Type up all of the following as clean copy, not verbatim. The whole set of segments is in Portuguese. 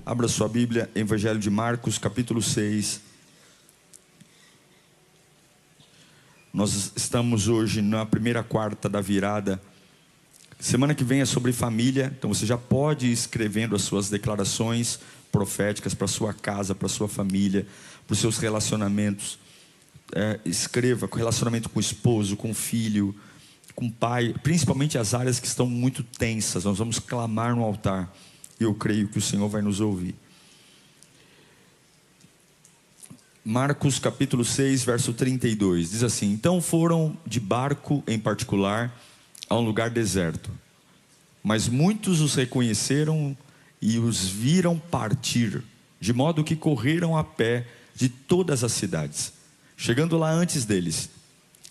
Abra sua Bíblia, Evangelho de Marcos, capítulo 6. Nós estamos hoje na primeira quarta da virada. Semana que vem é sobre família, então você já pode ir escrevendo as suas declarações proféticas para sua casa, para sua família, para os seus relacionamentos. Escreva com relacionamento com o esposo, com o filho, com o pai, principalmente as áreas que estão muito tensas. Nós vamos clamar no altar. E eu creio que o Senhor vai nos ouvir. Marcos capítulo 6, verso 32, diz assim: então foram de barco em particular a um lugar deserto, mas muitos os reconheceram e os viram partir, de modo que correram a pé de todas as cidades, chegando lá antes deles.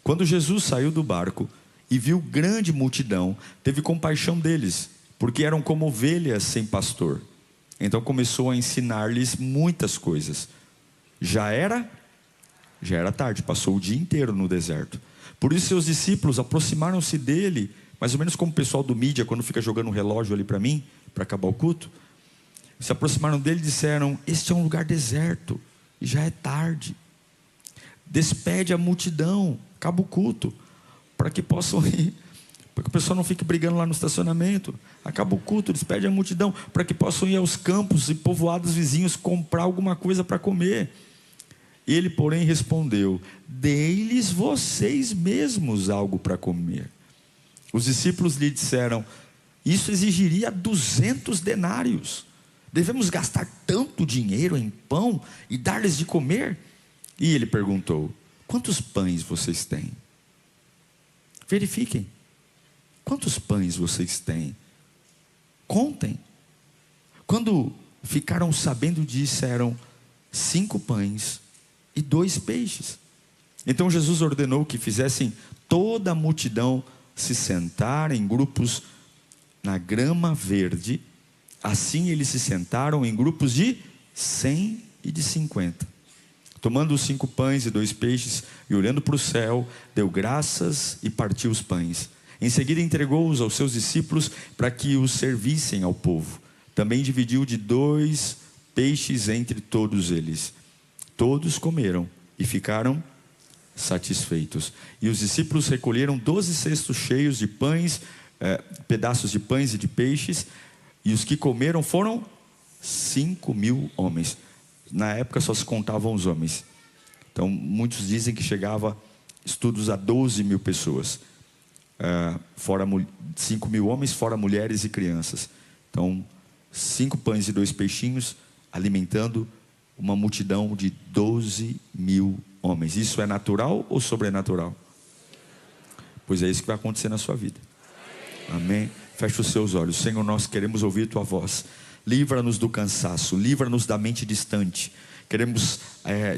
Quando Jesus saiu do barco e viu grande multidão, teve compaixão deles, porque eram como ovelhas sem pastor. Então começou a ensinar-lhes muitas coisas. Já era tarde, passou o dia inteiro no deserto. Por isso seus discípulos aproximaram-se dele, mais ou menos como o pessoal do mídia, quando fica jogando um relógio ali para mim, para acabar o culto. Se aproximaram dele e disseram: este é um lugar deserto, e já é tarde. Despede a multidão, acaba o culto, para que possam ir, para que o pessoal não fique brigando lá no estacionamento. Acaba o culto, despede a multidão, para que possam ir aos campos e povoados vizinhos comprar alguma coisa para comer. Ele, porém, respondeu: dei-lhes vocês mesmos algo para comer. Os discípulos lhe disseram: isso exigiria 200 denários. Devemos gastar tanto dinheiro em pão e dar-lhes de comer? E ele perguntou: quantos pães vocês têm? Verifiquem. Quantos pães vocês têm? Contem. Quando ficaram sabendo, disseram: 5 pães e 2 peixes. Então Jesus ordenou que fizessem toda a multidão se sentar em grupos na grama verde. Assim eles se sentaram em grupos de 100 e de 50. Tomando os 5 pães e 2 peixes e olhando para o céu, deu graças e partiu os pães. Em seguida entregou-os aos seus discípulos para que os servissem ao povo. Também dividiu de 2 peixes entre todos eles. Todos comeram e ficaram satisfeitos. E os discípulos recolheram 12 cestos cheios de pães, pedaços de pães e de peixes. E os que comeram foram 5.000 homens. Na época só se contavam os homens. Então muitos dizem que chegava estudos a 12.000 pessoas. Fora 5.000 homens, fora mulheres e crianças. Então 5 pães e 2 peixinhos, alimentando uma multidão de 12.000 homens. Isso é natural ou sobrenatural? Pois é isso que vai acontecer na sua vida. Amém? Feche os seus olhos. Senhor, nós queremos ouvir tua voz. Livra-nos do cansaço, livra-nos da mente distante. Queremos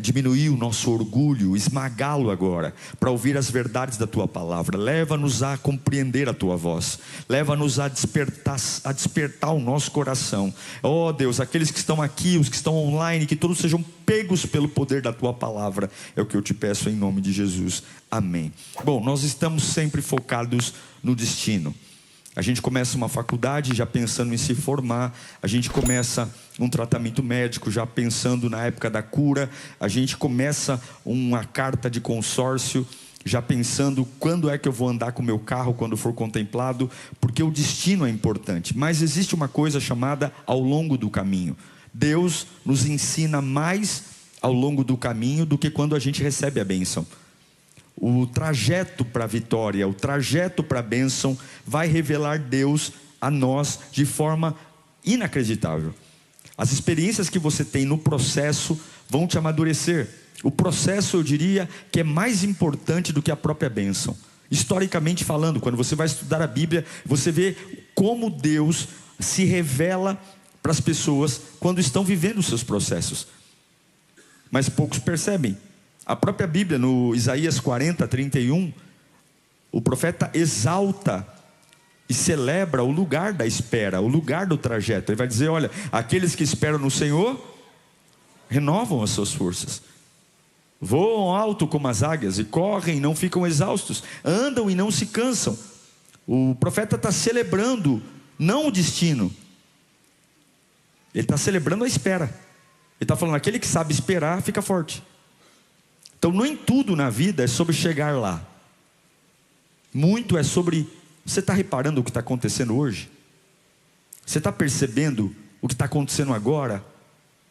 diminuir o nosso orgulho, esmagá-lo agora, para ouvir as verdades da tua palavra. Leva-nos a compreender a tua voz, leva-nos a despertar o nosso coração. Oh Deus, aqueles que estão aqui, os que estão online, que todos sejam pegos pelo poder da tua palavra. É o que eu te peço em nome de Jesus, amém. Bom, nós estamos sempre focados no destino. A gente começa uma faculdade já pensando em se formar. A gente começa um tratamento médico já pensando na época da cura. A gente começa uma carta de consórcio já pensando quando é que eu vou andar com o meu carro quando for contemplado, porque o destino é importante. Mas existe uma coisa chamada ao longo do caminho. Deus nos ensina mais ao longo do caminho do que quando a gente recebe a bênção. O trajeto para a vitória, o trajeto para a bênção vai revelar Deus a nós de forma inacreditável. As experiências que você tem no processo vão te amadurecer. O processo, eu diria, que é mais importante do que a própria bênção. Historicamente falando, quando você vai estudar a Bíblia, você vê como Deus se revela para as pessoas quando estão vivendo os seus processos. Mas poucos percebem. A própria Bíblia, no Isaías 40, 31, o profeta exalta e celebra o lugar da espera, o lugar do trajeto. Ele vai dizer: olha, aqueles que esperam no Senhor renovam as suas forças, voam alto como as águias, e correm e não ficam exaustos, andam e não se cansam. O profeta está celebrando não o destino, Ele está celebrando a espera. Ele está falando, aquele que sabe esperar, fica forte. Então nem tudo na vida é sobre chegar lá. Muito é sobre, você está reparando o que está acontecendo hoje? Você está percebendo o que está acontecendo agora?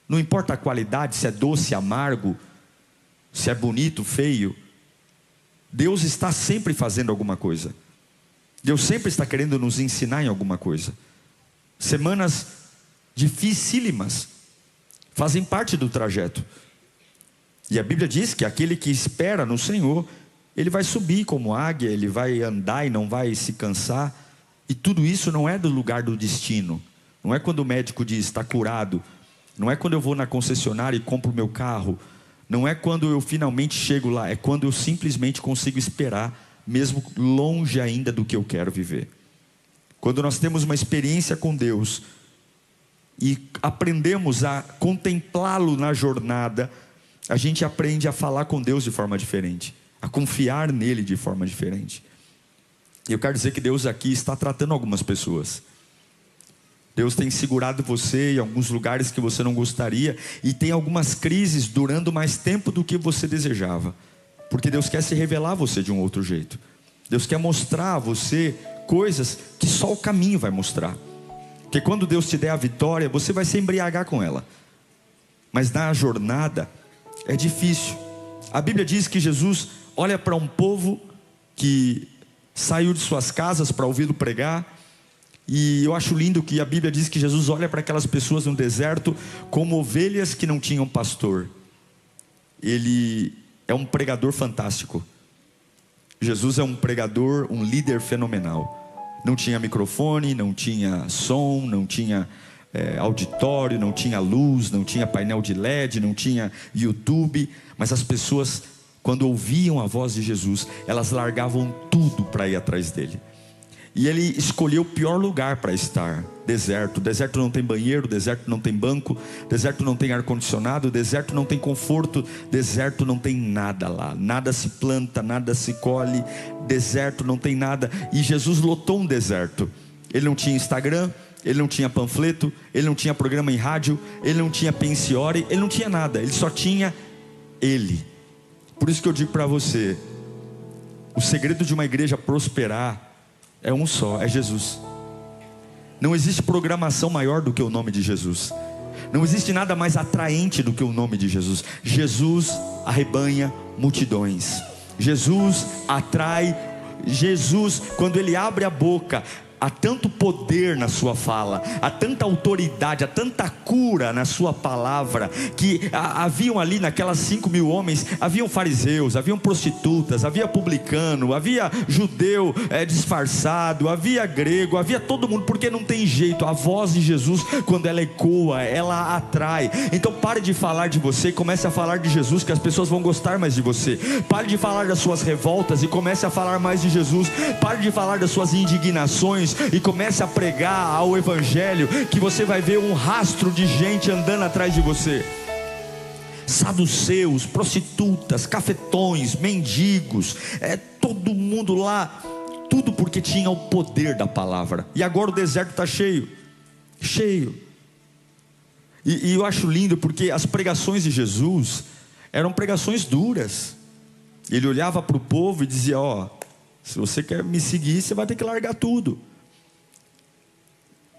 Não importa a qualidade, se é doce, amargo, se é bonito, feio. Deus está sempre fazendo alguma coisa. Deus sempre está querendo nos ensinar em alguma coisa. Semanas dificílimas fazem parte do trajeto. E a Bíblia diz que aquele que espera no Senhor, ele vai subir como águia, ele vai andar e não vai se cansar. E tudo isso não é do lugar do destino. Não é quando o médico diz, está curado. Não é quando eu vou na concessionária e compro meu carro. Não é quando eu finalmente chego lá. É quando eu simplesmente consigo esperar, mesmo longe ainda do que eu quero viver. Quando nós temos uma experiência com Deus e aprendemos a contemplá-lo na jornada, a gente aprende a falar com Deus de forma diferente, a confiar nele de forma diferente. E eu quero dizer que Deus aqui está tratando algumas pessoas. Deus tem segurado você em alguns lugares que você não gostaria, e tem algumas crises durando mais tempo do que você desejava, porque Deus quer se revelar a você de um outro jeito. Deus quer mostrar a você coisas que só o caminho vai mostrar. Porque quando Deus te der a vitória, você vai se embriagar com ela, mas na jornada é difícil. A Bíblia diz que Jesus olha para um povo que saiu de suas casas para ouvi-lo pregar. E eu acho lindo que a Bíblia diz que Jesus olha para aquelas pessoas no deserto como ovelhas que não tinham pastor. Ele é um pregador fantástico. Jesus é um pregador, um líder fenomenal. Não tinha microfone, não tinha som, não tinha auditório, não tinha luz, não tinha painel de LED, não tinha YouTube. Mas as pessoas, quando ouviam a voz de Jesus, elas largavam tudo para ir atrás dele. E ele escolheu o pior lugar para estar: deserto. Deserto não tem banheiro, deserto não tem banco, deserto não tem ar-condicionado, deserto não tem conforto, deserto não tem nada lá. Nada se planta, nada se colhe, deserto não tem nada. E Jesus lotou um deserto. Ele não tinha Instagram, ele não tinha panfleto, ele não tinha programa em rádio, ele não tinha pensiore, ele não tinha nada, ele só tinha ele. Por isso que eu digo para você, o segredo de uma igreja prosperar é um só, é Jesus. Não existe programação maior do que o nome de Jesus. Não existe nada mais atraente do que o nome de Jesus. Jesus arrebanha multidões. Jesus atrai. Jesus, quando ele abre a boca, há tanto poder na sua fala, há tanta autoridade, há tanta cura na sua palavra, que haviam ali naquelas 5.000 homens, haviam fariseus, haviam prostitutas, havia publicano, havia judeu disfarçado, havia grego, havia todo mundo, porque não tem jeito. A voz de Jesus, quando ela ecoa, ela atrai. Então pare de falar de você e comece a falar de Jesus, que as pessoas vão gostar mais de você. Pare de falar das suas revoltas e comece a falar mais de Jesus. Pare de falar das suas indignações e comece a pregar ao Evangelho, que você vai ver um rastro de gente andando atrás de você. Saduceus, prostitutas, cafetões, mendigos, todo mundo lá, tudo porque tinha o poder da palavra. E agora o deserto está cheio. E eu acho lindo porque as pregações de Jesus eram pregações duras. Ele olhava para o povo e dizia: se você quer me seguir, você vai ter que largar tudo.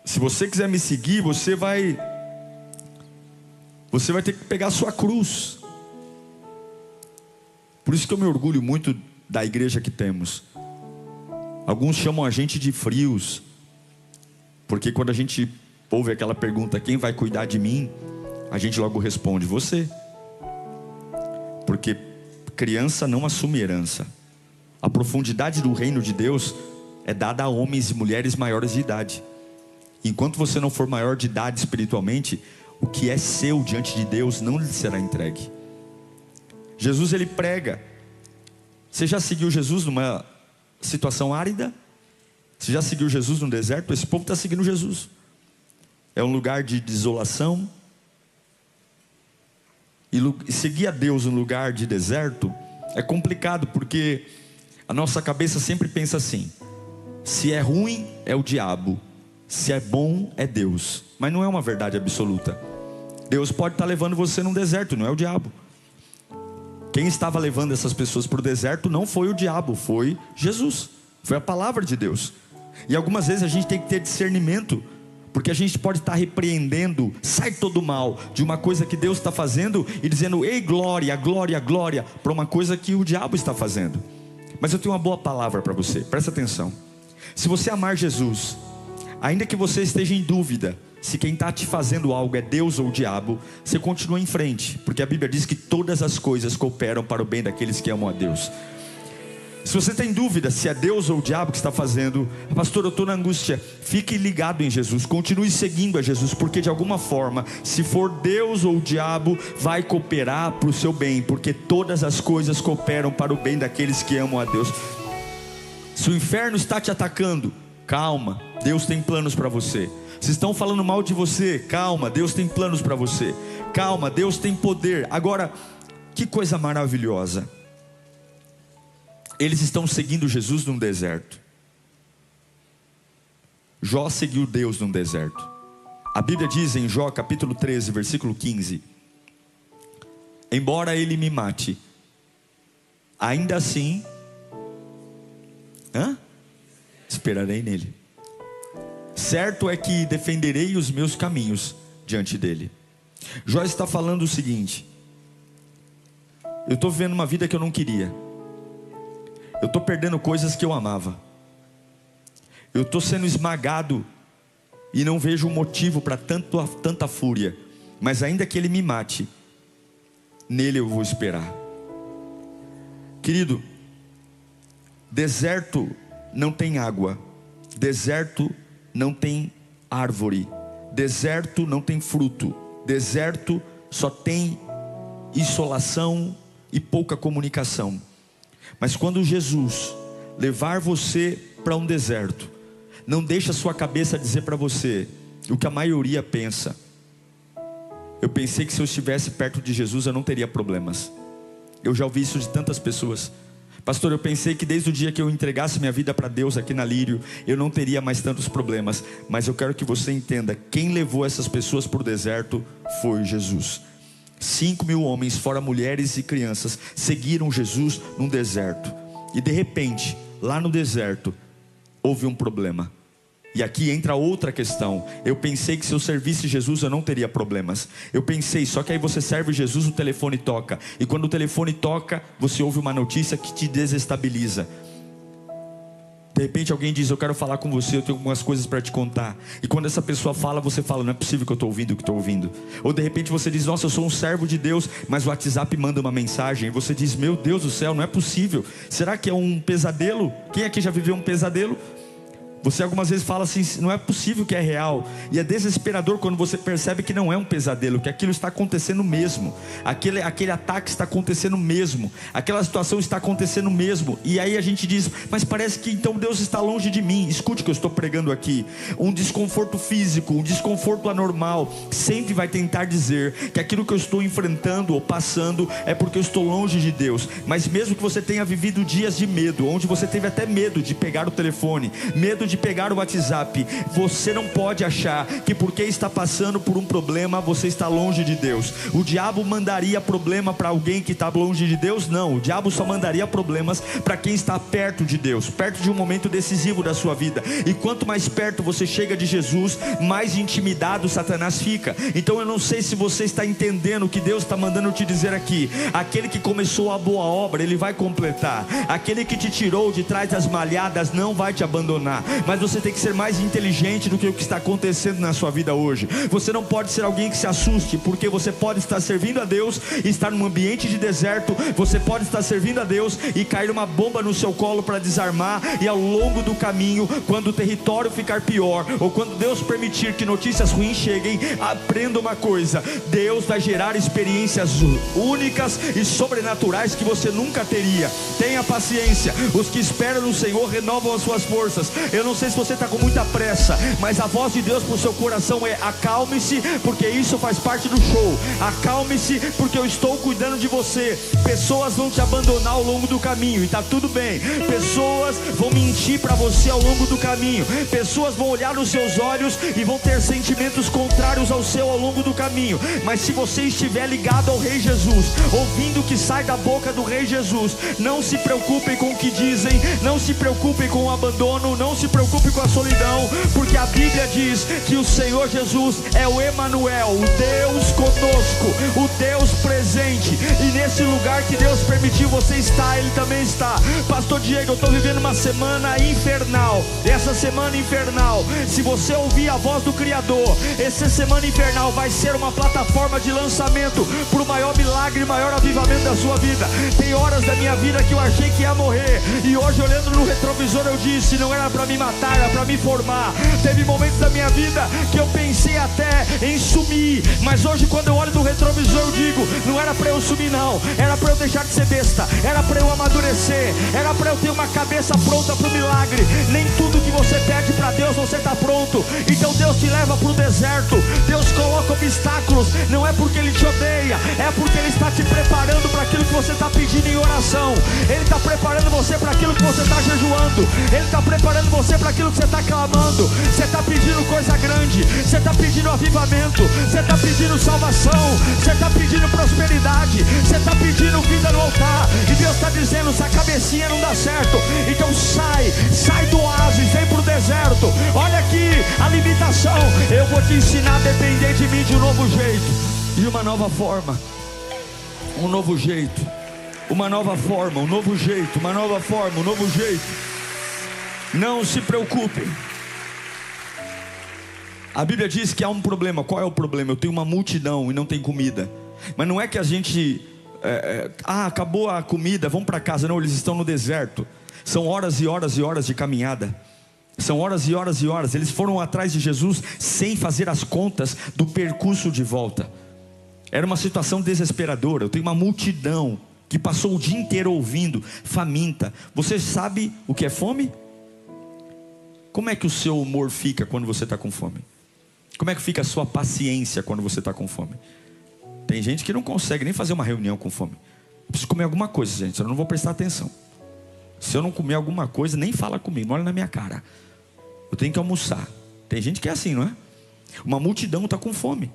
Se você quiser me seguir, você vai ter que pegar a sua cruz. Por isso que eu me orgulho muito da igreja que temos. Alguns chamam a gente de frios, porque quando a gente ouve aquela pergunta: quem vai cuidar de mim? A gente logo responde: você. Porque criança não assume herança. A profundidade do reino de Deus é dada a homens e mulheres maiores de idade. Enquanto você não for maior de idade espiritualmente, o que é seu diante de Deus não lhe será entregue. Jesus, ele prega. Você já seguiu Jesus numa situação árida? Você já seguiu Jesus no deserto? Esse povo está seguindo Jesus. É um lugar de desolação. E seguir a Deus no lugar de deserto é complicado, porque a nossa cabeça sempre pensa assim: se é ruim, é o diabo. Se é bom, é Deus. mas não é uma verdade absoluta. Deus pode estar levando você num deserto, não é o diabo. Quem estava levando essas pessoas para o deserto não foi o diabo, foi Jesus, foi a palavra de Deus. E algumas vezes a gente tem que ter discernimento, porque a gente pode estar repreendendo, sai todo mal, de uma coisa que Deus está fazendo e dizendo, ei, glória, glória, glória, para uma coisa que o diabo está fazendo. Mas eu tenho uma boa palavra para você, presta atenção. Se você amar Jesus, ainda que você esteja em dúvida se quem está te fazendo algo é Deus ou o diabo, você continua em frente, porque a Bíblia diz que todas as coisas cooperam para o bem daqueles que amam a Deus. Se você tem dúvida se é Deus ou o diabo que está fazendo, pastor, eu estou na angústia, fique ligado em Jesus, continue seguindo a Jesus, porque de alguma forma, se for Deus ou o diabo, vai cooperar para o seu bem, porque todas as coisas cooperam para o bem daqueles que amam a Deus. Se o inferno está te atacando, calma, Deus tem planos para você. Se estão falando mal de você, calma, Deus tem planos para você. Calma, Deus tem poder. Agora, que coisa maravilhosa, eles estão seguindo Jesus num deserto. Jó seguiu Deus num deserto. A Bíblia diz em Jó capítulo 13, versículo 15: embora ele me mate, ainda assim esperarei nele. Certo é que defenderei os meus caminhos diante dele. Jó está falando o seguinte: eu estou vivendo uma vida que eu não queria, eu estou perdendo coisas que eu amava, eu estou sendo esmagado e não vejo um motivo para tanta fúria, mas ainda que ele me mate, nele eu vou esperar. Querido, deserto não tem água, deserto não tem árvore, deserto não tem fruto, deserto só tem isolação e pouca comunicação. Mas quando Jesus levar você para um deserto, não deixa a sua cabeça dizer para você o que a maioria pensa. Eu pensei que se eu estivesse perto de Jesus eu não teria problemas. Eu já ouvi isso de tantas pessoas. Pastor, eu pensei que desde o dia que eu entregasse minha vida para Deus aqui na Lírio, eu não teria mais tantos problemas. Mas eu quero que você entenda, quem levou essas pessoas para o deserto foi Jesus. 5.000 homens, fora mulheres e crianças, seguiram Jesus num deserto. E de repente, lá no deserto, houve um problema. E aqui entra outra questão. Eu pensei que se eu servisse Jesus eu não teria problemas. Eu pensei, só que aí você serve Jesus, o telefone toca. E quando o telefone toca, você ouve uma notícia que te desestabiliza. De repente alguém diz, eu quero falar com você, eu tenho algumas coisas para te contar. E quando essa pessoa fala, você fala, não é possível que eu estou ouvindo o que estou ouvindo. Ou de repente você diz, nossa, eu sou um servo de Deus, mas o WhatsApp manda uma mensagem. E você diz, meu Deus do céu, não é possível. Será que é um pesadelo? Quem aqui já viveu um pesadelo? Você algumas vezes fala assim, não é possível que é real. E é desesperador quando você percebe que não é um pesadelo, que aquilo está acontecendo mesmo. Aquele ataque está acontecendo mesmo. Aquela situação está acontecendo mesmo. E aí a gente diz, mas parece que então Deus está longe de mim. Escute o que eu estou pregando aqui. Um desconforto físico, um desconforto anormal sempre vai tentar dizer que aquilo que eu estou enfrentando ou passando é porque eu estou longe de Deus. Mas mesmo que você tenha vivido dias de medo, onde você teve até medo de pegar o telefone, medo de pegar o WhatsApp, você não pode achar que porque está passando por um problema, você está longe de Deus. O diabo mandaria problema para alguém que está longe de Deus? Não, o diabo só mandaria problemas para quem está perto de Deus, perto de um momento decisivo da sua vida. E quanto mais perto você chega de Jesus, mais intimidado Satanás fica. Então eu não sei se você está entendendo o que Deus está mandando te dizer aqui. Aquele que começou a boa obra, Ele vai completar. Aquele que te tirou de trás das malhadas não vai te abandonar. Mas você tem que ser mais inteligente do que o que está acontecendo na sua vida hoje. Você não pode ser alguém que se assuste, porque você pode estar servindo a Deus e estar num ambiente de deserto. Você pode estar servindo a Deus e cair uma bomba no seu colo para desarmar. E ao longo do caminho, quando o território ficar pior, ou quando Deus permitir que notícias ruins cheguem, aprenda uma coisa: Deus vai gerar experiências únicas e sobrenaturais que você nunca teria. Tenha paciência. Os que esperam no Senhor renovam as suas forças. Eu não sei se você está com muita pressa, mas a voz de Deus para o seu coração é: acalme-se, porque isso faz parte do show. Acalme-se, porque eu estou cuidando de você. Pessoas vão te abandonar ao longo do caminho, e está tudo bem. Pessoas vão mentir para você ao longo do caminho. Pessoas vão olhar nos seus olhos e vão ter sentimentos contrários ao seu ao longo do caminho. Mas se você estiver ligado ao Rei Jesus, ouvindo o que sai da boca do Rei Jesus, não se preocupem com o que dizem, não se preocupem com o abandono, não se preocupem com a solidão, porque a Bíblia diz que o Senhor Jesus é o Emanuel, o Deus conosco, o Deus presente. E nesse lugar que Deus permitiu você estar, Ele também está. Pastor Diego, eu estou vivendo uma semana infernal. Essa semana infernal, se você ouvir a voz do Criador, essa semana infernal vai ser uma plataforma de lançamento para o maior milagre, maior avivamento da sua vida. Tem horas da minha vida que eu achei que ia morrer, e hoje, olhando no retrovisor, eu disse: não era para me matar, era para me formar. Teve momentos da minha vida que eu pensei até em sumir, mas hoje, quando eu olho no retrovisor, eu digo: não era para eu sumir não, era para eu deixar de ser besta, era para eu amadurecer, era para eu ter uma cabeça pronta para o milagre. Nem tudo que você pede para Deus você está pronto. Então Deus te leva para o deserto, Deus coloca obstáculos, não é porque Ele te odeia, é porque Ele está te preparando para aquilo que você está pedindo em oração. Ele está preparando você para aquilo que você está jejuando, Ele está preparando você para aquilo que você está clamando. Você está pedindo coisa grande, você está pedindo avivamento, você está pedindo salvação, você está pedindo prosperidade, você está pedindo vida no altar, e Deus está dizendo: essa cabecinha não dá certo, então sai do oásis, vem para o deserto. Olha aqui a limitação, eu vou te ensinar a depender de mim de um novo jeito, de uma nova forma, um novo jeito, uma nova forma, um novo jeito, uma nova forma, um novo jeito. Não se preocupe. A Bíblia diz que há um problema. Qual é o problema? Eu tenho uma multidão e não tem comida. Mas não é que a gente acabou a comida, vamos para casa. Não, eles estão no deserto. São horas e horas e horas de caminhada. São horas e horas e horas. Eles foram atrás de Jesus sem fazer as contas do percurso de volta. Era uma situação desesperadora. Eu tenho uma multidão que passou o dia inteiro ouvindo, faminta. Você sabe o que é fome? Como é que o seu humor fica quando você está com fome? Como é que fica a sua paciência quando você está com fome? Tem gente que não consegue nem fazer uma reunião com fome. Eu preciso comer alguma coisa, gente, eu não vou prestar atenção. Se eu não comer alguma coisa, nem fala comigo, não olha na minha cara. Eu tenho que almoçar. Tem gente que é assim, não é? Uma multidão está com fome.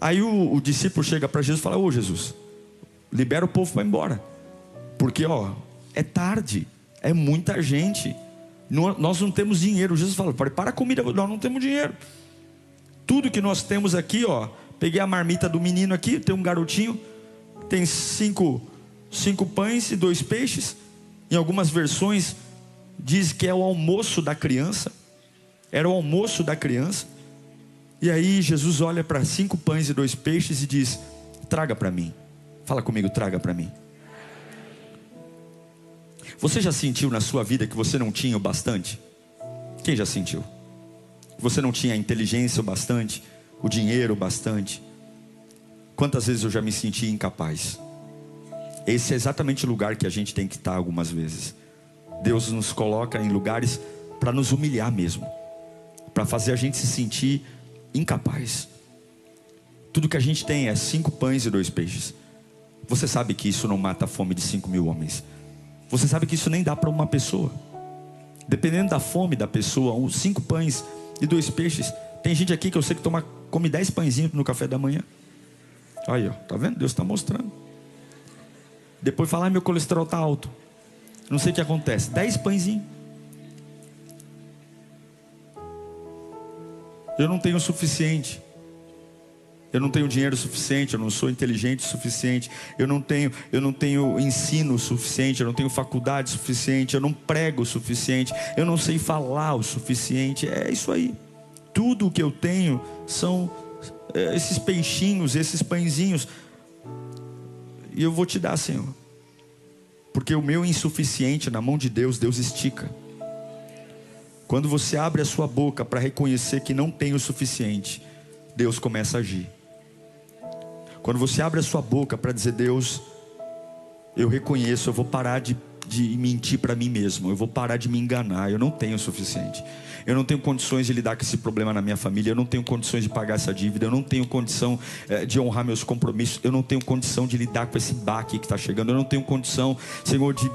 Aí o discípulo chega para Jesus e fala: ô Jesus, libera o povo para ir embora, porque é tarde, é muita gente, nós não temos dinheiro. Jesus fala: prepara a comida, nós não temos dinheiro. Tudo que nós temos aqui, peguei a marmita do menino aqui, tem um garotinho, tem 5 pães e 2 peixes. Em algumas versões diz que é o almoço da criança. Era o almoço da criança. E aí Jesus olha para 5 pães e 2 peixes e diz: traga para mim. Fala comigo: traga para mim. Você já sentiu na sua vida que você não tinha o bastante? Quem já sentiu? Que você não tinha a inteligência o bastante, o dinheiro o bastante? Quantas vezes eu já me senti incapaz? Esse é exatamente o lugar que a gente tem que estar algumas vezes. Deus nos coloca em lugares para nos humilhar mesmo, para fazer a gente se sentir incapaz. Tudo que a gente tem é 5 pães e 2 peixes. Você sabe que isso não mata a fome de 5.000 homens. Você sabe que isso nem dá para uma pessoa. Dependendo da fome da pessoa, 5 pães e 2 peixes. Tem gente aqui que eu sei que come 10 pãezinhos no café da manhã. Aí, tá vendo? Deus está mostrando. Depois fala: meu colesterol está alto. Não sei o que acontece. 10 pãezinhos. Eu não tenho o suficiente. Eu não tenho dinheiro suficiente, eu não sou inteligente o suficiente, eu não tenho ensino suficiente, eu não tenho faculdade suficiente, eu não prego o suficiente, eu não sei falar o suficiente. É isso aí. Tudo o que eu tenho são esses peixinhos, esses pãezinhos. E eu vou te dar, Senhor, porque o meu insuficiente na mão de Deus, Deus estica. Quando você abre a sua boca para reconhecer que não tem o suficiente, Deus começa a agir. Quando você abre a sua boca para dizer: Deus, eu reconheço, eu vou parar de de mentir para mim mesmo. Eu vou parar de me enganar. Eu não tenho o suficiente. Eu não tenho condições de lidar com esse problema na minha família. Eu não tenho condições de pagar essa dívida. Eu não tenho condição de honrar meus compromissos. Eu não tenho condição de lidar com esse baque que está chegando. Eu não tenho condição, Senhor, de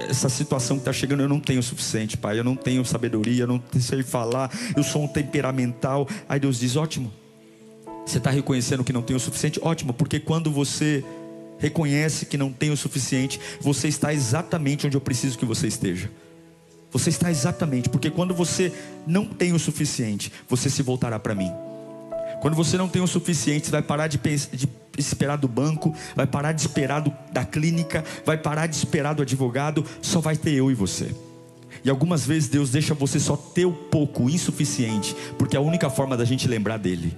essa situação que está chegando. Eu não tenho o suficiente, Pai. Eu não tenho sabedoria. Eu não sei falar. Eu sou um temperamental. Aí Deus diz: ótimo. Você está reconhecendo que não tem o suficiente? Ótimo, porque quando você reconhece que não tem o suficiente, você está exatamente onde eu preciso que você esteja. Você está exatamente, porque quando você não tem o suficiente, você se voltará para mim. Quando você não tem o suficiente, você vai parar de esperar do banco, vai parar de esperar da clínica, vai parar de esperar do advogado, só vai ter eu e você. E algumas vezes Deus deixa você só ter o pouco, o insuficiente, porque é a única forma da gente lembrar dele.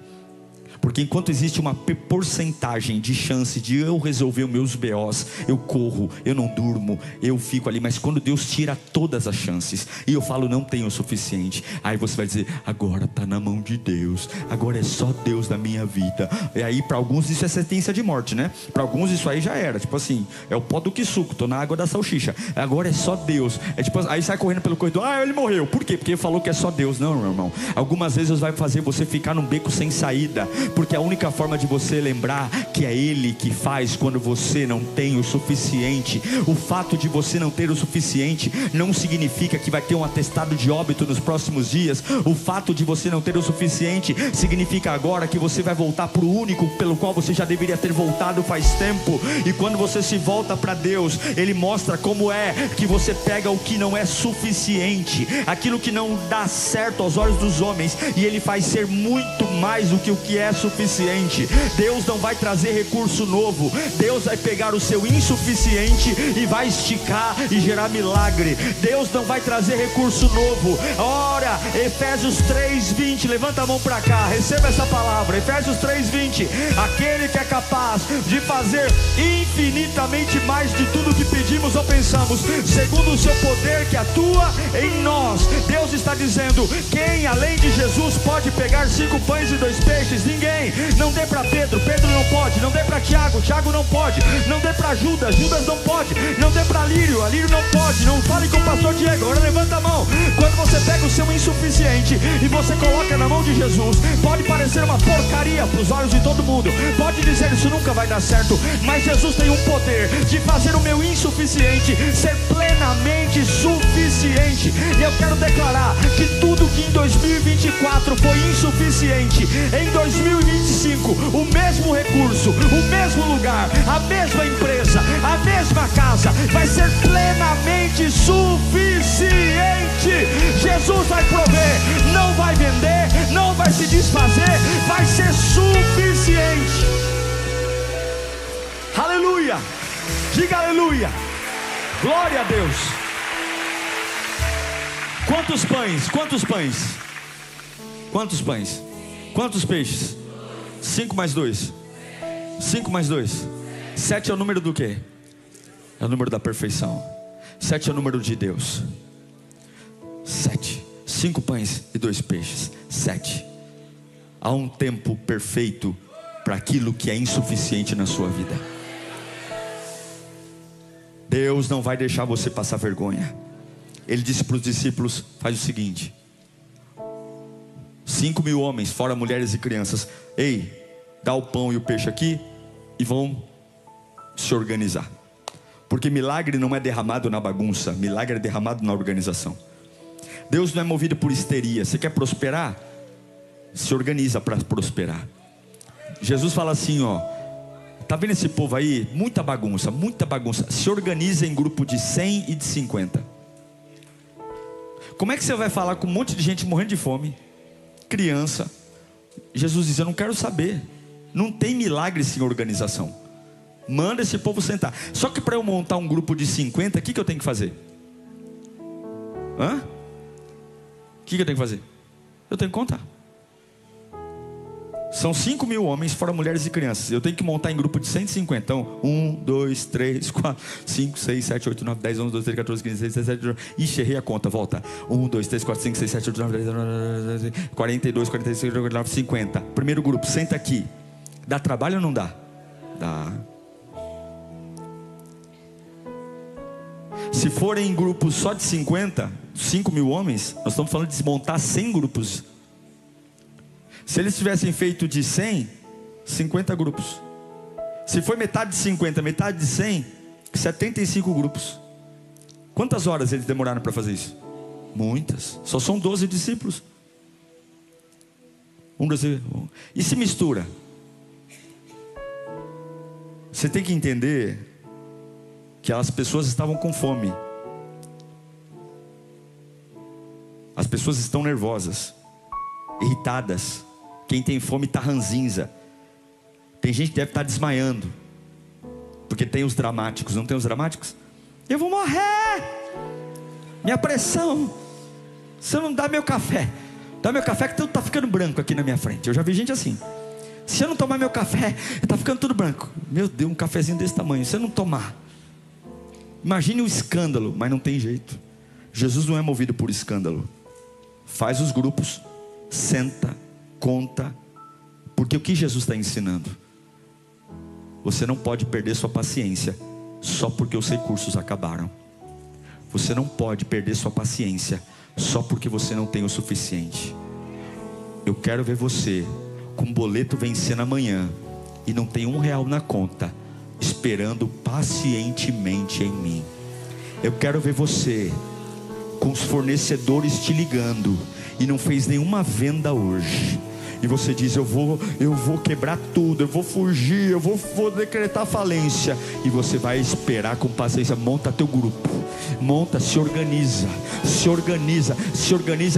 Porque enquanto existe uma porcentagem de chance de eu resolver os meus BOs, eu corro, eu não durmo, eu fico ali. Mas quando Deus tira todas as chances e eu falo não tenho o suficiente, aí você vai dizer: agora está na mão de Deus, agora é só Deus na minha vida. E aí para alguns isso é sentença de morte, né? Para alguns isso aí já era, tipo assim, é o pó do que suco, tô na água da salsicha, agora é só Deus. É tipo, aí sai correndo pelo corredor: ah, ele morreu. Por quê? Porque ele falou que é só Deus. Não, meu irmão, algumas vezes Deus vai fazer você ficar num beco sem saída, porque a única forma de você lembrar que é Ele que faz quando você não tem o suficiente. O fato de você não ter o suficiente não significa que vai ter um atestado de óbito nos próximos dias. O fato de você não ter o suficiente significa agora que você vai voltar para o único pelo qual você já deveria ter voltado faz tempo. E quando você se volta para Deus, Ele mostra como é que você pega o que não é suficiente, aquilo que não dá certo aos olhos dos homens, e Ele faz ser muito mais do que o que é suficiente. Deus não vai trazer recurso novo. Deus vai pegar o seu insuficiente e vai esticar e gerar milagre. Deus não vai trazer recurso novo. Ora, Efésios 3:20, levanta a mão para cá, receba essa palavra. Efésios 3:20: aquele que é capaz de fazer infinitamente mais de tudo que pedimos ou pensamos, segundo o seu poder que atua em nós. Deus está dizendo: quem além de Jesus pode pegar 5 pães e 2 peixes? Ninguém. Não dê para Pedro, Pedro não pode. Não dê para Tiago, Tiago não pode. Não dê para Judas, Judas não pode. Não dê para Lírio, Lírio não pode. Não fale com o pastor Diego. Agora levanta a mão. Quando você pega o seu insuficiente e você coloca na mão de Jesus, pode parecer uma porcaria para os olhos de todo mundo, pode dizer: isso nunca vai dar certo. Mas Jesus tem um poder de fazer o meu insuficiente ser plenamente suficiente. E eu quero declarar que tudo que em 2024 foi insuficiente, em 2025 o mesmo recurso, o mesmo lugar, a mesma empresa, a mesma casa vai ser plenamente suficiente. Jesus vai prover, não vai vender, não vai se desfazer, vai ser suficiente. Aleluia, diga aleluia, glória a Deus. Quantos pães? Quantos pães? Quantos pães? Quantos peixes? 5 mais 2. 5 mais 2. 7 é o número do quê? É o número da perfeição. 7 é o número de Deus. 7. 5 pães e 2 peixes. 7. Há um tempo perfeito para aquilo que é insuficiente na sua vida. Deus não vai deixar você passar vergonha. Ele disse para os discípulos: faz o seguinte: 5.000 homens, fora mulheres e crianças, ei, dá o pão e o peixe aqui e vão se organizar. Porque milagre não é derramado na bagunça, milagre é derramado na organização. Deus não é movido por histeria. Você quer prosperar? Se organiza para prosperar. Jesus fala assim, ó: tá vendo esse povo aí? Muita bagunça, muita bagunça. Se organiza em grupo de 100 e de 50. Como é que você vai falar com um monte de gente morrendo de fome? Criança. Jesus diz: eu não quero saber. Não tem milagre sem organização. Manda esse povo sentar. Só que para eu montar um grupo de 50, o que eu tenho que fazer? O que eu tenho que fazer? Eu tenho que contar. São 5.000 homens, fora mulheres e crianças. Eu tenho que montar em grupo de 150. Então, 1, 2, 3, 4, 5, 6, 7, 8, 9, 10, 11, 12, 13, 14, 15, 16, 17, 18. Ixi, errei a conta, volta. 1, 2, 3, 4, 5, 6, 7, 8, 9, 10, 11, 12, 42, 45, 49, 50. Primeiro grupo, senta aqui. Dá trabalho ou não dá? Dá. Se forem em grupos só de 50, 5 mil homens, nós estamos falando de desmontar 100 grupos. Se eles tivessem feito de 100, 50 grupos. Se for metade de 50, metade de 100, 75 grupos. Quantas horas eles demoraram para fazer isso? Muitas. Só são 12 discípulos. E se mistura? Você tem que entender que as pessoas estavam com fome. As pessoas estão nervosas, irritadas. Quem tem fome está ranzinza. Tem gente que deve estar desmaiando, porque tem os dramáticos. Não tem os dramáticos? Eu vou morrer, minha pressão, se eu não dar meu café, dá meu café que tudo está ficando branco aqui na minha frente. Eu já vi gente assim: se eu não tomar meu café, está ficando tudo branco. Meu Deus, um cafezinho desse tamanho, se eu não tomar, imagine o escândalo. Mas não tem jeito. Jesus não é movido por escândalo. Faz os grupos, senta, conta. Porque o que Jesus está ensinando? Você não pode perder sua paciência só porque os recursos acabaram. Você não pode perder sua paciência só porque você não tem o suficiente. Eu quero ver você com um boleto vencendo amanhã e não tem R$1 na conta, esperando pacientemente em mim. Eu quero ver você com os fornecedores te ligando e não fez nenhuma venda hoje. E você diz: eu vou quebrar tudo, eu vou fugir, eu vou decretar falência. E você vai esperar com paciência. Monta teu grupo, monta, se organiza,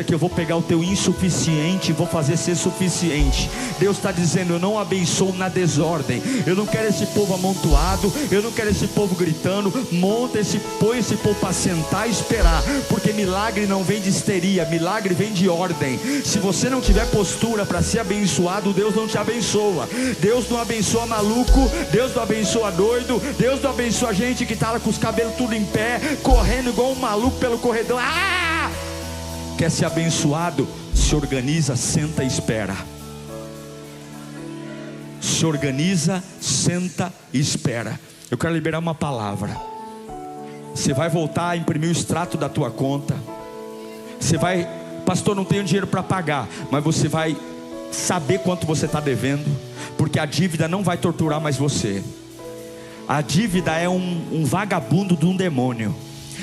que eu vou pegar o teu insuficiente e vou fazer ser suficiente. Deus está dizendo: eu não abençoo na desordem. Eu não quero esse povo amontoado, eu não quero esse povo gritando. Põe esse povo para sentar e esperar, porque milagre não vem de histeria, milagre vem de ordem. Se você não tiver postura para ser abençoado, Deus não te abençoa. Deus não abençoa maluco, Deus não abençoa doido, Deus não abençoa gente que está lá com os cabelos tudo em pé, correndo igual um maluco pelo corredor. Quer ser abençoado? Se organiza, senta e espera. Se organiza, senta e espera. Eu quero liberar uma palavra. Você vai voltar a imprimir o extrato da tua conta. Você vai: pastor, não tenho dinheiro para pagar. Mas você vai saber quanto você está devendo, porque a dívida não vai torturar mais você. A dívida é um vagabundo de um demônio.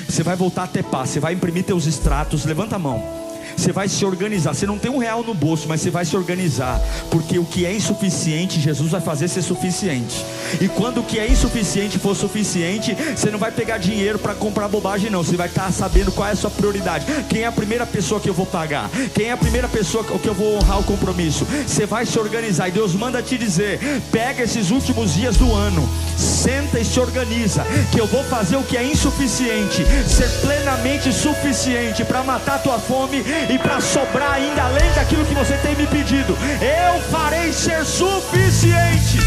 Você vai voltar a ter paz. Você vai imprimir teus extratos. Levanta a mão. Você vai se organizar. Você não tem R$1 no bolso, mas você vai se organizar, porque o que é insuficiente, Jesus vai fazer ser suficiente. E quando o que é insuficiente for suficiente, você não vai pegar dinheiro para comprar bobagem não. Você vai estar sabendo qual é a sua prioridade. Quem é a primeira pessoa que eu vou pagar? Quem é a primeira pessoa que eu vou honrar o compromisso? Você vai se organizar. E Deus manda te dizer: pega esses últimos dias do ano, senta e se organiza, que eu vou fazer o que é insuficiente ser plenamente suficiente para matar a tua fome e para sobrar ainda além daquilo que você tem me pedido. Eu farei ser suficiente.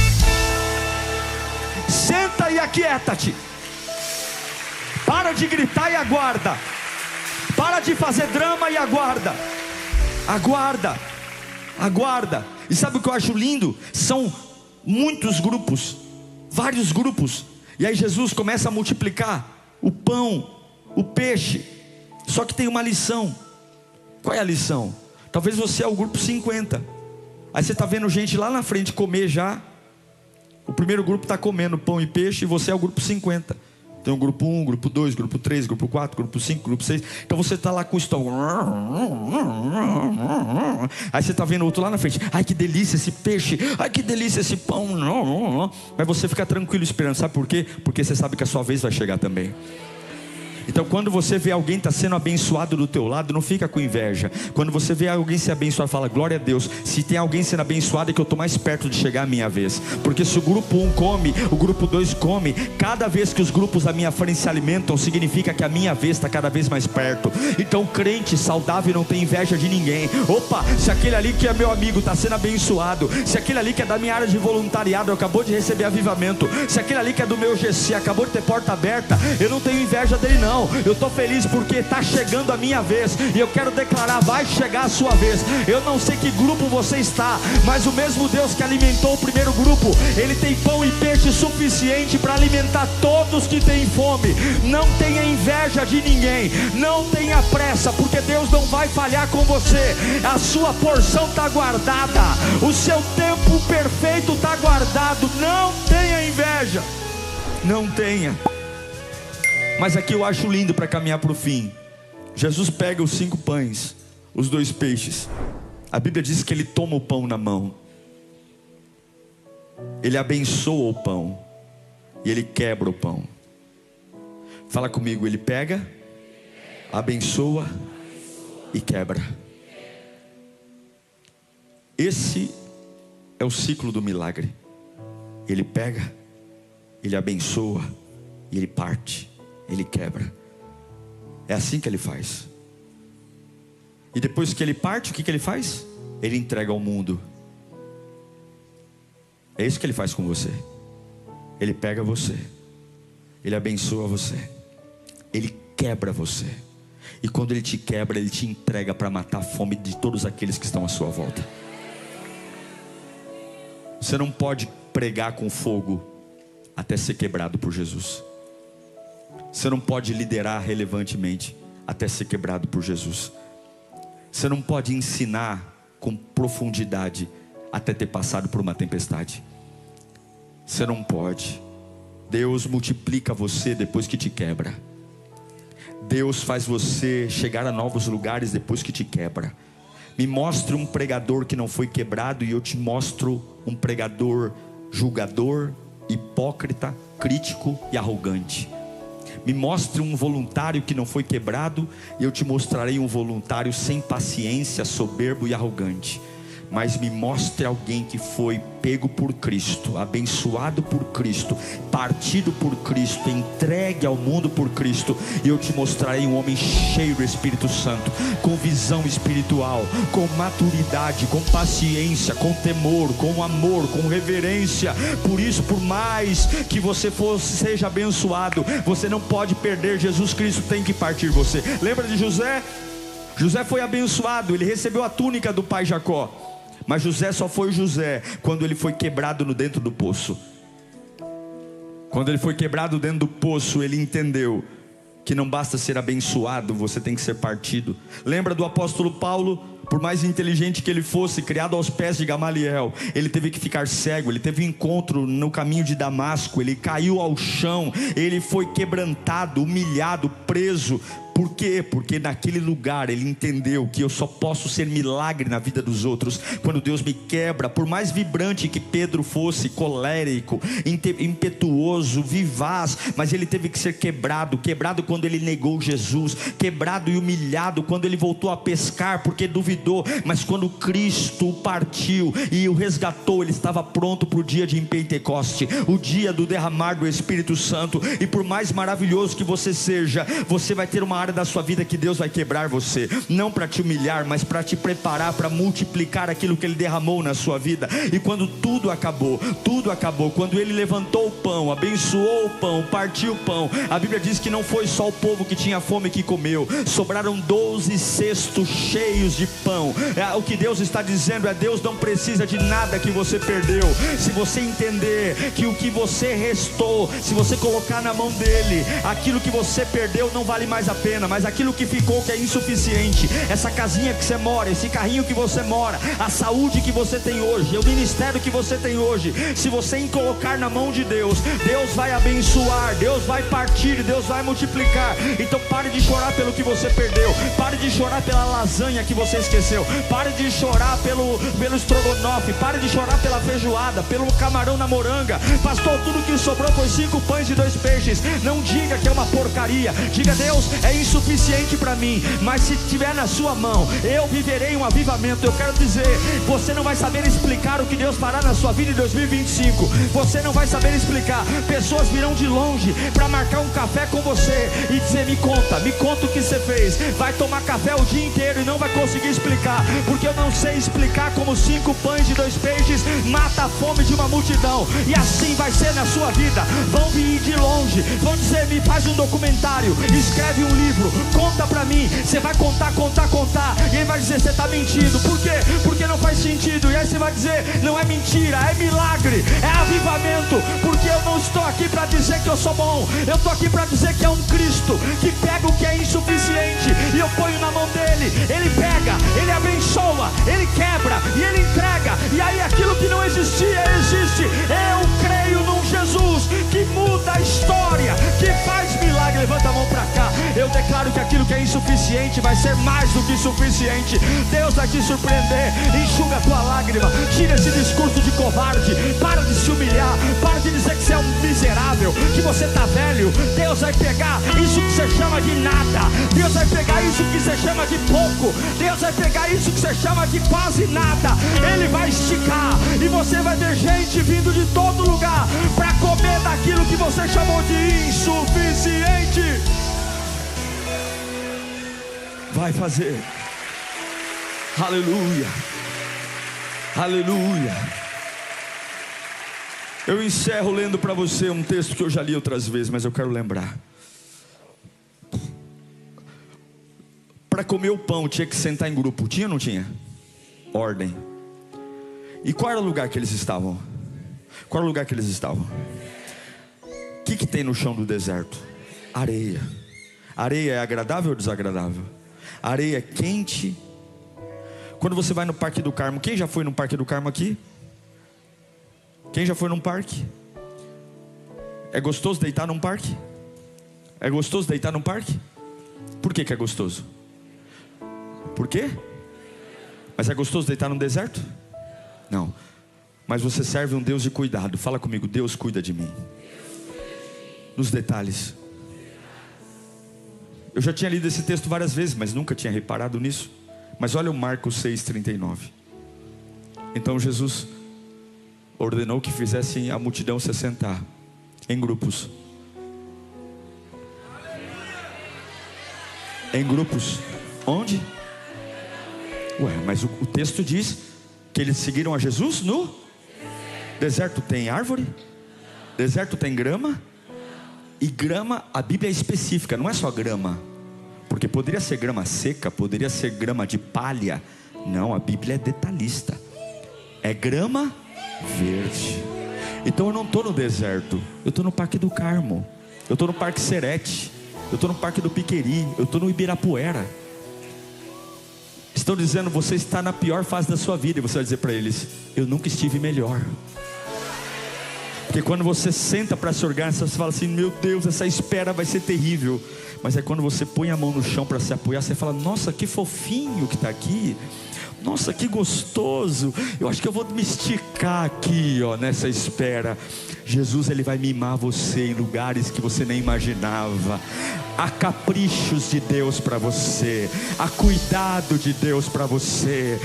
Senta e aquieta-te. Para de gritar e aguarda. Para de fazer drama e aguarda. Aguarda. E sabe o que eu acho lindo? São muitos grupos, vários grupos. E aí Jesus começa a multiplicar o pão, o peixe. Só que tem uma lição. Qual é a lição? Talvez você é o grupo 50. Aí você está vendo gente lá na frente comer já. O primeiro grupo está comendo pão e peixe, e você é o grupo 50. Tem o grupo 1, grupo 2, grupo 3, grupo 4, grupo 5, grupo 6. Então você está lá com o estômago. Aí você está vendo o outro lá na frente. Ai, que delícia esse peixe. Ai, que delícia esse pão. Mas você fica tranquilo esperando. Sabe por quê? Porque você sabe que a sua vez vai chegar também. Então quando você vê alguém está sendo abençoado do teu lado, não fica com inveja. Quando você vê alguém ser abençoado, fala: glória a Deus. Se tem alguém sendo abençoado, é que eu estou mais perto de chegar a minha vez. Porque se o grupo 1 come, o grupo 2 come, cada vez que os grupos da minha frente se alimentam, significa que a minha vez está cada vez mais perto. Então crente saudável não tem inveja de ninguém. Opa, se aquele ali que é meu amigo está sendo abençoado, se aquele ali que é da minha área de voluntariado acabou de receber avivamento, se aquele ali que é do meu GC acabou de ter porta aberta, eu não tenho inveja dele não. Não, eu estou feliz porque está chegando a minha vez. E eu quero declarar, vai chegar a sua vez. Eu não sei que grupo você está, mas o mesmo Deus que alimentou o primeiro grupo, Ele tem pão e peixe suficiente para alimentar todos que têm fome. Não tenha inveja de ninguém, não tenha pressa, porque Deus não vai falhar com você. A sua porção está guardada, o seu tempo perfeito está guardado. Não tenha inveja, não tenha. Mas aqui eu acho lindo para caminhar para o fim. Jesus pega os 5 pães, os 2 peixes. A Bíblia diz que Ele toma o pão na mão, Ele abençoa o pão e Ele quebra o pão. Fala comigo, Ele pega, abençoa e quebra. Esse é o ciclo do milagre. Ele pega, Ele abençoa e Ele parte, Ele quebra. É assim que Ele faz. E depois que Ele parte, o que Ele faz? Ele entrega ao mundo. É isso que Ele faz com você. Ele pega você, Ele abençoa você, Ele quebra você. E quando Ele te quebra, Ele te entrega para matar a fome de todos aqueles que estão à sua volta. Você não pode pregar com fogo até ser quebrado por Jesus. Você não pode liderar relevantemente até ser quebrado por Jesus. Você não pode ensinar com profundidade até ter passado por uma tempestade. Você não pode. Deus multiplica você depois que te quebra. Deus faz você chegar a novos lugares depois que te quebra. Me mostre um pregador que não foi quebrado e eu te mostro um pregador julgador, hipócrita, crítico e arrogante. Me mostre um voluntário que não foi quebrado e eu te mostrarei um voluntário sem paciência, soberbo e arrogante. Mas me mostre alguém que foi pego por Cristo, abençoado por Cristo, partido por Cristo, entregue ao mundo por Cristo, e eu te mostrarei um homem cheio do Espírito Santo, com visão espiritual, com maturidade, com paciência, com temor, com amor, com reverência. Por isso, por mais que você seja abençoado, você não pode perder. Jesus Cristo tem que partir você. Lembra de José? José foi abençoado, ele recebeu a túnica do pai Jacó. Mas José só foi José quando ele foi quebrado no dentro do poço. Quando ele foi quebrado dentro do poço, ele entendeu que não basta ser abençoado, você tem que ser partido. Lembra do apóstolo Paulo? Por mais inteligente que ele fosse, criado aos pés de Gamaliel, ele teve que ficar cego. Ele teve um encontro no caminho de Damasco, ele caiu ao chão, ele foi quebrantado, humilhado, preso. Por quê? Porque naquele lugar ele entendeu que eu só posso ser milagre na vida dos outros quando Deus me quebra. Por mais vibrante que Pedro fosse, colérico, impetuoso, vivaz, mas ele teve que ser quebrado. Quebrado quando ele negou Jesus, quebrado e humilhado quando ele voltou a pescar porque duvidou. Mas quando Cristo o partiu e o resgatou, ele estava pronto para o dia de Pentecoste, o dia do derramar do Espírito Santo. E por mais maravilhoso que você seja, você vai ter uma área da sua vida que Deus vai quebrar você, não para te humilhar, mas para te preparar para multiplicar aquilo que Ele derramou na sua vida. E quando tudo acabou, quando Ele levantou o pão, abençoou o pão, partiu o pão, a Bíblia diz que não foi só o povo que tinha fome que comeu, sobraram 12 cestos cheios de pão. O que Deus está dizendo é: Deus não precisa de nada que você perdeu. Se você entender que o que você restou, se você colocar na mão dele, aquilo que você perdeu não vale mais a pena, mas aquilo que ficou, que é insuficiente, essa casinha que você mora, esse carrinho que você mora, a saúde que você tem hoje, o ministério que você tem hoje, se você colocar na mão de Deus, Deus vai abençoar, Deus vai partir, Deus vai multiplicar. Então pare de chorar pelo que você perdeu, pare de chorar pela lasanha que você esqueceu, pare de chorar pelo estrogonofe, pare de chorar pela feijoada, pelo camarão na moranga. Pastor, tudo que sobrou foi 5 pães e 2 peixes. Não diga que é uma porcaria, diga: Deus, é insuficiente para mim, mas se estiver na sua mão, eu viverei um avivamento. Eu quero dizer, você não vai saber explicar o que Deus fará na sua vida em 2025. Você não vai saber explicar. Pessoas virão de longe para marcar um café com você e dizer: me conta o que você fez. Vai tomar café o dia inteiro e não vai conseguir explicar, porque eu não sei explicar como 5 pães e 2 peixes mata a fome de uma multidão. E assim vai ser na sua vida. Vão vir de longe, vão dizer: me faz um documentário, escreve um livro, conta pra mim. Você vai contar, e ele vai dizer: você está mentindo. Por quê? Porque não faz sentido. E aí você vai dizer: não é mentira, é milagre, é avivamento. Porque eu não estou aqui para dizer que eu sou bom, eu estou aqui para dizer que é um Cristo que pega o que é insuficiente e eu ponho na mão dele. Ele pega, ele abençoa, ele quebra e ele entrega. E aí aquilo que não existia, existe. Eu creio num Jesus que muda a história, que faz milagre. Levanta a mão para cá. Eu declaro que aquilo que é insuficiente vai ser mais do que suficiente. Deus vai te surpreender. Enxuga a tua lágrima, tira esse discurso de covarde, para de se humilhar, para de dizer que você é um miserável, que você está velho. Deus vai pegar isso que você chama de nada, Deus vai pegar isso que você chama de pouco, Deus vai pegar isso que você chama de quase nada. Ele vai esticar e você vai ter gente vindo de todo lugar para comer daquilo que você chamou de insuficiente. Vai fazer. Aleluia, aleluia. Eu encerro lendo para você um texto que eu já li outras vezes, mas eu quero lembrar. Para comer o pão tinha que sentar em grupo. Tinha ou não tinha? Ordem. E qual era o lugar que eles estavam? Qual era o lugar que eles estavam? O que tem no chão do deserto? Areia. Areia é agradável ou desagradável? Areia é quente. Quando você vai no Parque do Carmo, quem já foi no Parque do Carmo aqui? Quem já foi num parque? É gostoso deitar num parque? É gostoso deitar num parque? Por que é gostoso? Por quê? Mas é gostoso deitar num deserto? Não. Mas você serve um Deus de cuidado. Fala comigo: Deus cuida de mim. Nos detalhes. Eu já tinha lido esse texto várias vezes, mas nunca tinha reparado nisso. Mas olha o Marcos 6,39. Então Jesus ordenou que fizessem a multidão se assentar em grupos. Em grupos. Onde? Ué, mas o texto diz que eles seguiram a Jesus no deserto. Tem árvore? Deserto tem grama? E grama, a Bíblia é específica, não é só grama. Porque poderia ser grama seca, poderia ser grama de palha. Não, a Bíblia é detalhista. É grama verde. Então eu não estou no deserto, eu estou no Parque do Carmo, eu estou no Parque Serete, eu estou no Parque do Piqueri, eu estou no Ibirapuera. Estão dizendo: você está na pior fase da sua vida. E você vai dizer para eles: eu nunca estive melhor. Porque quando você senta para se organizar, você fala assim: meu Deus, essa espera vai ser terrível. Mas é quando você põe a mão no chão para se apoiar, você fala: nossa, que fofinho que está aqui. Nossa, que gostoso. Eu acho que eu vou me esticar aqui, ó, nessa espera. Jesus, Ele vai mimar você em lugares que você nem imaginava. Há caprichos de Deus para você, há cuidado de Deus para você.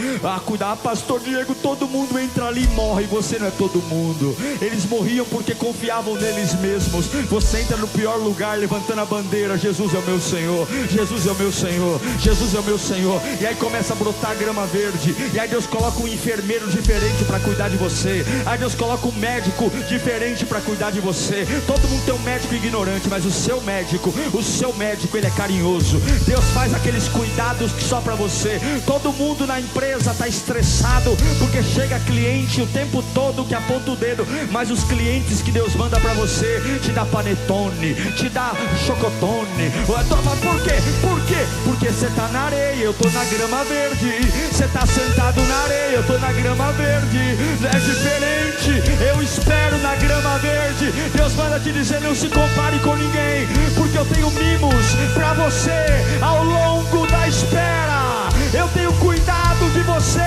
Pastor Diego, todo mundo entra ali e morre. Você não é todo mundo. Eles morriam porque confiavam neles mesmos. Você entra no pior lugar levantando a bandeira: Jesus é o meu Senhor, Jesus é o meu Senhor, Jesus é o meu Senhor. E aí começa a brotar grama verde. E aí Deus coloca um enfermeiro diferente para cuidar de você. Aí Deus coloca um médico diferente para cuidar de você. Todo mundo tem um médico ignorante, mas o seu médico, ele é carinhoso. Deus faz aqueles cuidados que só para você. Todo mundo na empresa está estressado porque chega cliente o tempo todo que aponta o dedo. Mas os clientes que Deus manda para você te dá panetone, te dá chocotone. Por quê? Por quê? Porque você está na areia, eu estou na grama verde. Você está sentado na areia, eu estou na grama verde. É diferente, eu espero na grama verde. Deus manda te dizer: não se compare com ninguém, porque eu tenho mimos para você ao longo da espera. Eu tenho cuidado de você,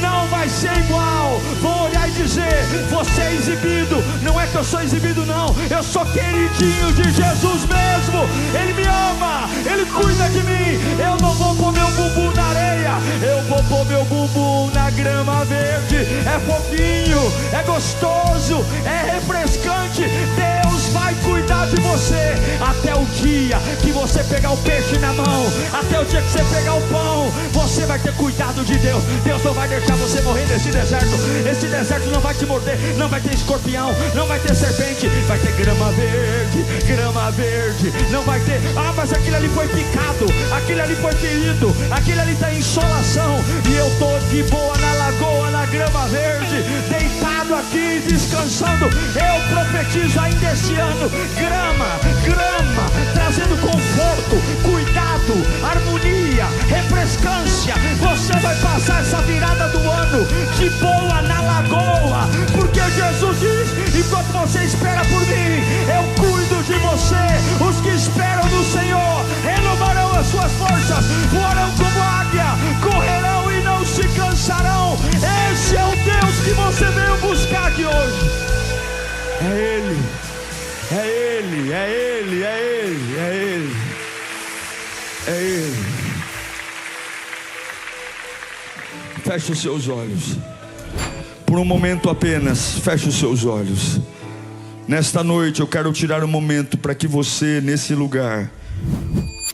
não vai ser igual. Vou olhar e dizer: você é exibido. Não é que eu eu sou exibido não, eu sou queridinho de Jesus mesmo. Ele me ama, Ele cuida de mim. Eu não vou pôr meu bumbum na areia, eu vou pôr meu bumbum na grama verde. É fofinho, é gostoso, é refrescante. Deus vai cuidar de você até o dia que você pegar o peixe na mão, até o dia que você pegar o pão, você vai ter cuidado de Deus. Deus não vai deixar você morrer nesse deserto. Esse deserto não vai te morder, não vai ter escorpião, não vai ter serpente, vai ter grama verde, grama verde. Não vai ter, mas aquilo ali foi picado, aquilo ali foi ferido, aquilo ali está em insolação, e eu estou de boa na lagoa, na grama verde, deitado aqui, descansando. Eu profetizo ainda esse ano, grama, grama, trazendo conforto, cuidado, harmonia, refrescância. Você vai passar essa virada do ano de boa na lagoa, porque Jesus diz: enquanto você espera por mim, eu cuido de você. Os que esperam no Senhor renovarão as suas forças, voarão como águia, correrão e não se cansarão. Esse é o Deus que você veio buscar aqui hoje. É Ele, é Ele, é Ele, é Ele, é Ele, é Ele. Feche os seus olhos, por um momento apenas, feche os seus olhos. Nesta noite eu quero tirar um momento para que você, nesse lugar,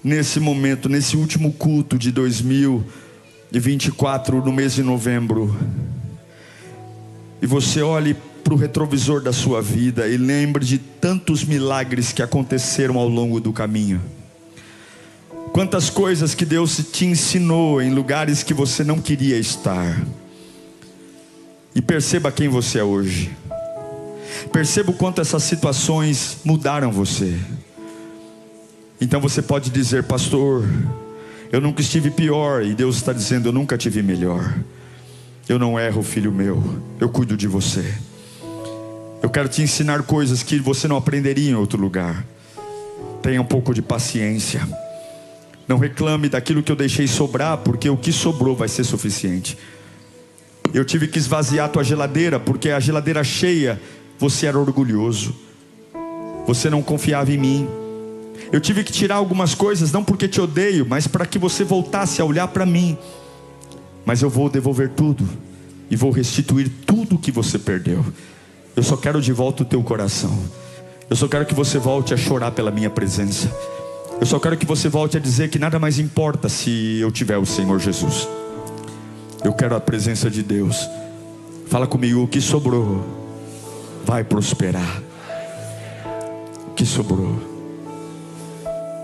nesse momento, nesse último culto de 2024, no mês de novembro, e você olhe para o retrovisor da sua vida e lembre de tantos milagres que aconteceram ao longo do caminho. Quantas coisas que Deus te ensinou em lugares que você não queria estar. E perceba quem você é hoje. Perceba o quanto essas situações mudaram você. Então você pode dizer: pastor, eu nunca estive pior. E Deus está dizendo: eu nunca tive melhor. Eu não erro, filho meu, eu cuido de você. Eu quero te ensinar coisas que você não aprenderia em outro lugar. Tenha um pouco de paciência. Não reclame daquilo que eu deixei sobrar, porque o que sobrou vai ser suficiente. Eu tive que esvaziar a tua geladeira, porque a geladeira cheia, você era orgulhoso, você não confiava em mim. Eu tive que tirar algumas coisas, não porque te odeio, mas para que você voltasse a olhar para mim. Mas eu vou devolver tudo, e vou restituir tudo que você perdeu. Eu só quero de volta o teu coração. Eu só quero que você volte a chorar pela minha presença. Eu só quero que você volte a dizer que nada mais importa se eu tiver o Senhor Jesus. Eu quero a presença de Deus. Fala comigo: o que sobrou vai prosperar. O que sobrou.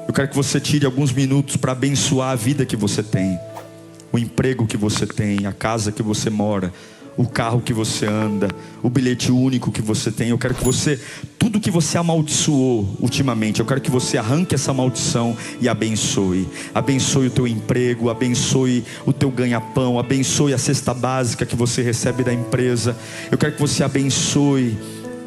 Eu quero que você tire alguns minutos para abençoar a vida que você tem, o emprego que você tem, a casa que você mora, o carro que você anda, o bilhete único que você tem. Eu quero que você, tudo que você amaldiçoou ultimamente, eu quero que você arranque essa maldição e abençoe. Abençoe o teu emprego, abençoe o teu ganha-pão, abençoe a cesta básica que você recebe da empresa. Eu quero que você abençoe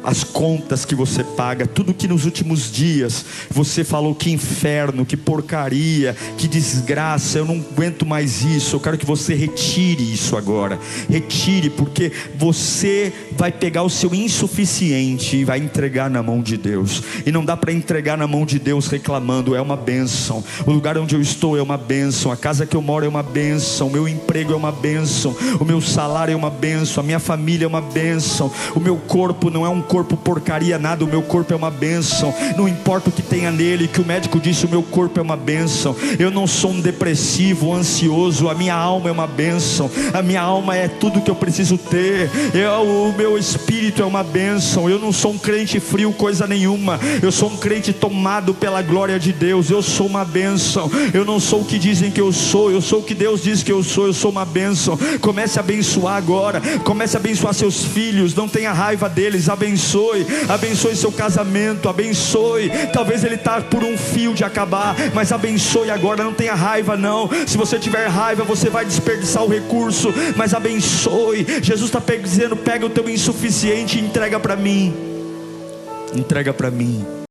as contas que você paga, tudo que nos últimos dias você falou: que inferno, que porcaria, que desgraça, eu não aguento mais isso. Eu quero que você retire isso agora. Retire, porque você vai pegar o seu insuficiente e vai entregar na mão de Deus. E não dá para entregar na mão de Deus reclamando. É uma bênção. O lugar onde eu estou é uma bênção. A casa que eu moro é uma bênção. O meu emprego é uma bênção. O meu salário é uma bênção. A minha família é uma bênção. O meu corpo não é um corpo porcaria nada, o meu corpo é uma bênção. Não importa o que tenha nele, que o médico disse, o meu corpo é uma bênção. Eu não sou um depressivo, ansioso. A minha alma é uma bênção. A minha alma é tudo que eu preciso ter. O meu espírito é uma bênção. Eu não sou um crente frio, coisa nenhuma. Eu sou um crente tomado pela glória de Deus. Eu sou uma bênção. Eu não sou o que dizem que eu sou, eu sou o que Deus diz que eu sou. Eu sou uma bênção. Comece a abençoar agora. Comece a abençoar seus filhos. Não tenha raiva deles. Abençoe. Abençoe seu casamento. Abençoe. Talvez ele está por um fio de acabar, mas abençoe agora. Não tenha raiva não. Se você tiver raiva, você vai desperdiçar o recurso. Mas abençoe. Jesus está dizendo: pega o teu insuficiente e entrega para mim. Entrega para mim.